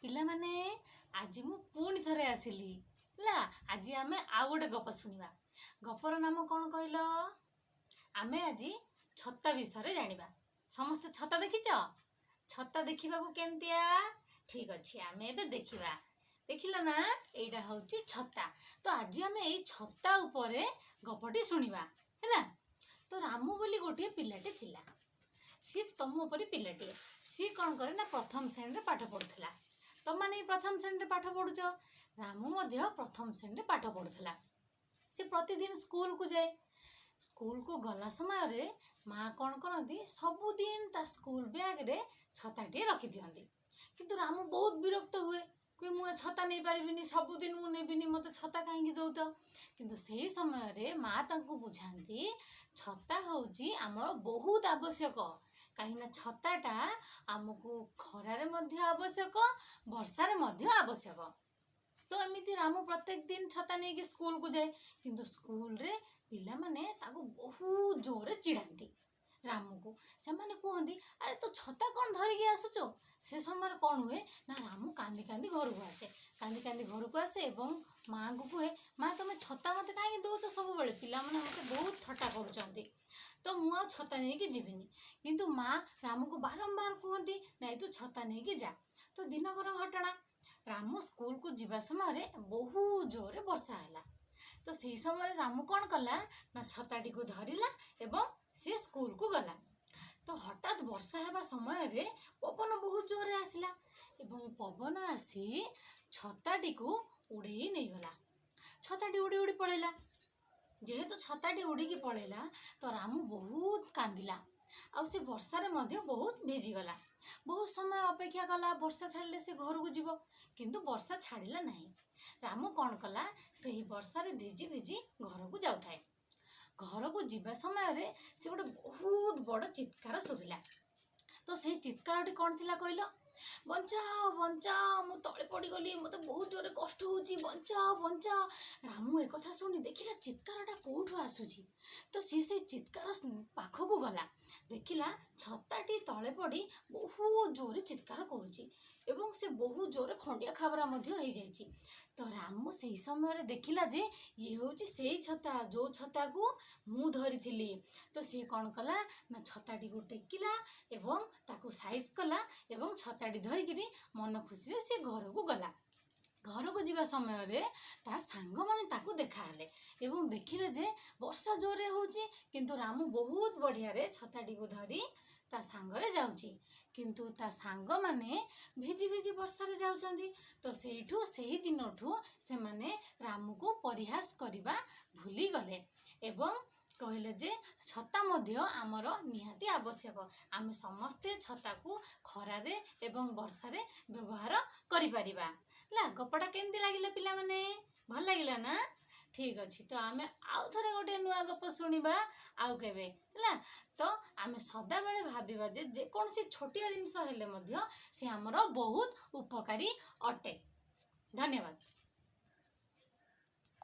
पिला माने आज मु पुणी थरे आसिली ला आज आमे आउ गोटे गप शुणा। गपर नाम कौन कहल? आमे आज छता विषय जानिबा। समस्त छता देखिच? छता देखा केमतिया? ठीक अच्छे आमे एबे देखिबा। देखिल ना एटा होची छता। तो आज आमे एई छता उपरे गपटी शुणिबा हैला। तो रामू बोली गोटे पिलाटे थिला। सी तम उपरी पिलाटे। सी कौन करे ना प्रथम श्रेणी रे पाठ पढ़ुथला। तुम माने प्रथम श्रेणी रे पाठ पढ़ुच। रामू मध्य प्रथम श्रेणी रे पाठ पढ़ुथला। सी प्रतिदिन स्कूल को जाए। स्कूल को गला समय रे माँ कौन करती सबुदिन ता स्कूल बैग रे छताटे रखी दियंती। किंतु रामू बहुत विरक्त हुए कि मुझे छता नहीं पारिबिनी, सबुदिन मु नेबिनी, मत छता कहीं दौत। किंतु सही समय रे माँ तांको बुझाती छता होची आमर बहुत आवश्यक। कहीं छताटा आमको खरारे मध्य आवश्यक, वर्षारे मध्य आवश्यक। तो एमती रामू प्रत्येक दिन छता नहीं कि स्कूल को जाए। किंतु स्कूल रे पिला माने ताको बहुत जोरे चिड़ाती रामू को। से माने कहती अरे तो छता कौन धरिकी आसुचो। से समय कौन हुए ना रामू कांदी कांदी घर को आसे। कांदी कांदी घर को आसे एवं माँ को कहे माँ तुम छता मत कहीं दौच सब बेले। पिला माने मते बहुत थट्टा करुचंती। तो मु आ छता नहीं कि जीविनी। किंतु माँ रामू को बारंबार कहती नहीं तू छता नहीं कि जा। तो दिनकर घटना रामू स्कूल को जीवा समय बहुत जोरे वर्षा है। तो सही समय रामू कौन कला ना छताटी को धरिला एवं सी स्कूल को गला। तो हठात वर्षा हेबा समय रे पवन बहुत जोरे आसिला एवं पवन आसी छताटी को उड़े नहीं गला। छताटी उड़ी उड़ी पड़ेला। जेहेतु छताटी उड़ीकी पड़ेला तो रामू बहुत कांदिला। आउ से वर्षारे मध्य बहुत भिजिगला। बहुत समय अपेक्षा कला वर्षा छाड़ले से घर को जीव। किंतु वर्षा छाड़िला नहीं। रामू कौन कला से ही वर्षारे भिजी भिजी घर को जाउथाए। घर को जीवा समय रे से गोटे बहुत बड़ चित्कार शुभिला। तो से चित्कारटी कौन थिला कहल? बंचाओ बंचाओ मु तले पड़गली, मत बहुत जोरे कष्ट होची, बंचाओ बंचाओ। रामू एक कथा शुणी देखिला चित्कारटा कोठू आसुची। तो सी से चित्कार पाख को गला। देखिला छताटी तले पड़ी बहुत जोरे चित्कार करुची एवं से बहुत जोरे खंडिया खाबरा मध्य हो जाइची। तो रामू से समय देखिला जे ये होची सेई छता जो छता को मु धरी थिली। तो सी कौन कला ना छताटी को टेकिला एवं ताको साइज कला एवं छताटी धरिकी मन खुशी से घर को गला। घर को जीवा समय रे ता सांग माने ताको देखाले एवं देखिले जे वर्षा जोरे होची। किंतु रामू बहुत बढ़िया रे छताटी को धरी ता सांगरे जाउची। किंतु ता सांग माने भिजी भिजी वर्षा रे जाउचंदी। तो सेठू सेही दिनठू से माने रामू को परिहास करिबा भूली गले एवं कहले जे छता मध्य आमर निहाती आवश्यक। आमे समस्ते छता को खरारे एवं वर्षारे व्यवहार करि परिबा। ला गपटा केमती लागिला पिला माने? भल लागिला ना? ठीक अच्छे। तो आमे आउ थरे गोटे नुआ गप शुणिबा आउ केबे हैला। तो आमे सदा बेले भाबिबा जे जेकोनसी छोटिया जिनिस हेले मध्य से हमर बहुत उपकारी अटे। धन्यवाद।